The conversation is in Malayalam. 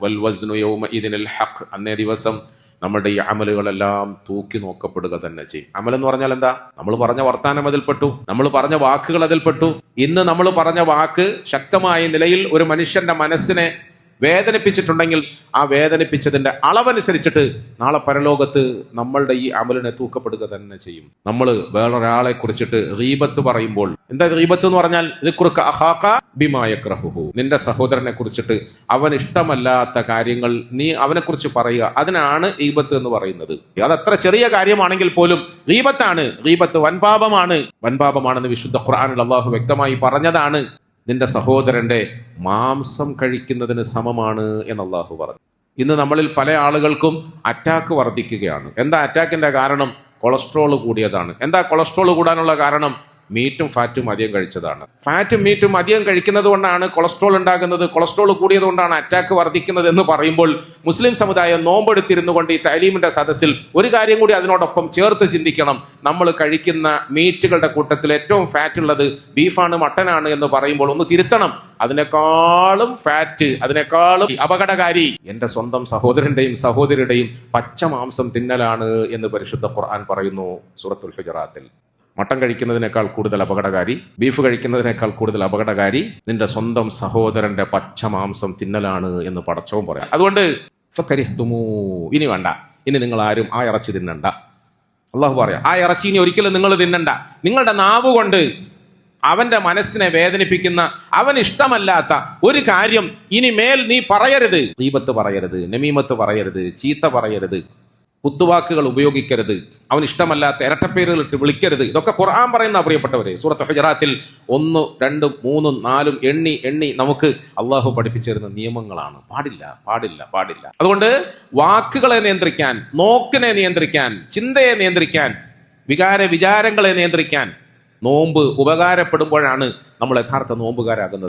വൽ വസ്നു യൗമഇദിനിൽ ഹഖ്. അന്നേ ദിവസം നമ്മുടെ ഈ അമലുകളെല്ലാം തൂക്കി നോക്കപ്പെടുക തന്നെ ചെയ്യും. അമൽ എന്ന് പറഞ്ഞാൽ എന്താ? നമ്മൾ പറഞ്ഞ വർത്താനം അതിൽപ്പെട്ടു, നമ്മൾ പറഞ്ഞ വാക്കുകൾ അതിൽപ്പെട്ടു. ഇന്ന് നമ്മൾ പറഞ്ഞ വാക്ക് ശക്തമായ നിലയിൽ ഒരു മനുഷ്യന്റെ മനസ്സിനെ വേദനിപ്പിച്ചിട്ടുണ്ടെങ്കിൽ ആ വേദനിപ്പിച്ചതിന്റെ അളവനുസരിച്ചിട്ട് നാളെ പരലോകത്ത് നമ്മളുടെ ഈ അമലിനെ തൂക്കപ്പെടുക തന്നെ ചെയ്യും. നമ്മൾ വേറൊരാളെ കുറിച്ചിട്ട് ഗീബത്ത് പറയുമ്പോൾ, എന്താ ഗീബത്ത് എന്ന് പറഞ്ഞാൽ? നിന്റെ സഹോദരനെ കുറിച്ചിട്ട് അവൻ ഇഷ്ടമല്ലാത്ത കാര്യങ്ങൾ നീ അവനെ കുറിച്ച് പറയുക, അതിനാണ് ഗീബത്ത് എന്ന് പറയുന്നത്. അതത്ര ചെറിയ കാര്യമാണെങ്കിൽ പോലും ഗീബത്താണ്. ഗീബത്ത് വൻപാപമാണെന്ന് വിശുദ്ധ ഖുർആനിൽ അല്ലാഹു വ്യക്തമായി പറഞ്ഞതാണ്. നിന്റെ സഹോദരന്റെ മാംസം കഴിക്കുന്നതിന് സമമാണ് എന്ന് അല്ലാഹു പറഞ്ഞു. ഇന്ന് നമ്മളിൽ പല ആളുകൾക്കും അറ്റാക്ക് വർദ്ധിക്കുകയാണ്. എന്താ അറ്റാക്കിന്റെ കാരണം? കൊളസ്ട്രോൾ കൂടിയതാണ്. എന്താ കൊളസ്ട്രോൾ കൂടാനുള്ള കാരണം? മീറ്റും ഫാറ്റും അധികം കഴിച്ചതാണ്. ഫാറ്റും മീറ്റും അധികം കഴിക്കുന്നത് കൊണ്ടാണ് കൊളസ്ട്രോൾ ഉണ്ടാകുന്നത്. കൊളസ്ട്രോൾ കൂടിയത് കൊണ്ടാണ് അറ്റാക്ക് വർദ്ധിക്കുന്നത് എന്ന് പറയുമ്പോൾ മുസ്ലിം സമുദായം നോമ്പെടുത്തിരുന്നു കൊണ്ട് ഈ തഅലീമിന്റെ സദസ്സിൽ ഒരു കാര്യം കൂടി അതിനോടൊപ്പം ചേർത്ത് ചിന്തിക്കണം. നമ്മൾ കഴിക്കുന്ന മീറ്റുകളുടെ കൂട്ടത്തിൽ ഏറ്റവും ഫാറ്റ് ഉള്ളത് ബീഫാണ്, മട്ടനാണ് എന്ന് പറയുമ്പോൾ ഒന്ന് തിരുത്തണം. അതിനേക്കാളും ഫാറ്റ്, അതിനേക്കാളും അപകടകാരി എന്റെ സ്വന്തം സഹോദരന്റെയും സഹോദരിയുടെയും പച്ച മാംസം തിന്നലാണ് എന്ന് പരിശുദ്ധ ഖുർആൻ പറയുന്നു സൂറത്തുൽ ഹുജറാത്തിൽ. മട്ടൻ കഴിക്കുന്നതിനേക്കാൾ കൂടുതൽ അപകടകാരി, ബീഫ് കഴിക്കുന്നതിനേക്കാൾ കൂടുതൽ അപകടകാരി നിന്റെ സ്വന്തം സഹോദരന്റെ പച്ച മാംസം തിന്നലാണ് എന്ന് പടച്ചവൻ പറയാം. അതുകൊണ്ട് ഇനി വേണ്ട, ഇനി നിങ്ങൾ ആരും ആ ഇറച്ചി തിന്നണ്ട. അള്ളാഹു പറയാം, ആ ഇറച്ചി ഇനി ഒരിക്കലും നിങ്ങൾ തിന്നണ്ട. നിങ്ങളുടെ നാവ് കൊണ്ട് അവന്റെ മനസ്സിനെ വേദനിപ്പിക്കുന്ന, അവൻ ഇഷ്ടമല്ലാത്ത ഒരു കാര്യം ഇനി മേൽ നീ പറയരുത്. ഗീബത്ത് പറയരുത്, നമീമത്ത് പറയരുത്, ചീത്ത പറയരുത്, കുത്തുവാക്കുകൾ ഉപയോഗിക്കരുത്, അവൻ ഇഷ്ടമല്ലാത്ത ഇരട്ടപ്പേരുകൾ ഇട്ട് വിളിക്കരുത്. ഇതൊക്കെ ഖുർആൻ പറയുന്ന പ്രിയപ്പെട്ടവരെ. സൂറത്ത് ഹുജറാത്തിൽ 1, 2, 3, 4 എണ്ണി നമുക്ക് അള്ളാഹു പഠിപ്പിച്ചു തരുന്ന നിയമങ്ങളാണ്. പാടില്ല. അതുകൊണ്ട് വാക്കുകളെ നിയന്ത്രിക്കാൻ, നോക്കിനെ നിയന്ത്രിക്കാൻ, ചിന്തയെ നിയന്ത്രിക്കാൻ, വിചാരങ്ങളെ നിയന്ത്രിക്കാൻ നോമ്പ് ഉപകാരപ്പെടുമ്പോഴാണ് നമ്മൾ യഥാർത്ഥ നോമ്പുകാരാകുന്നത്.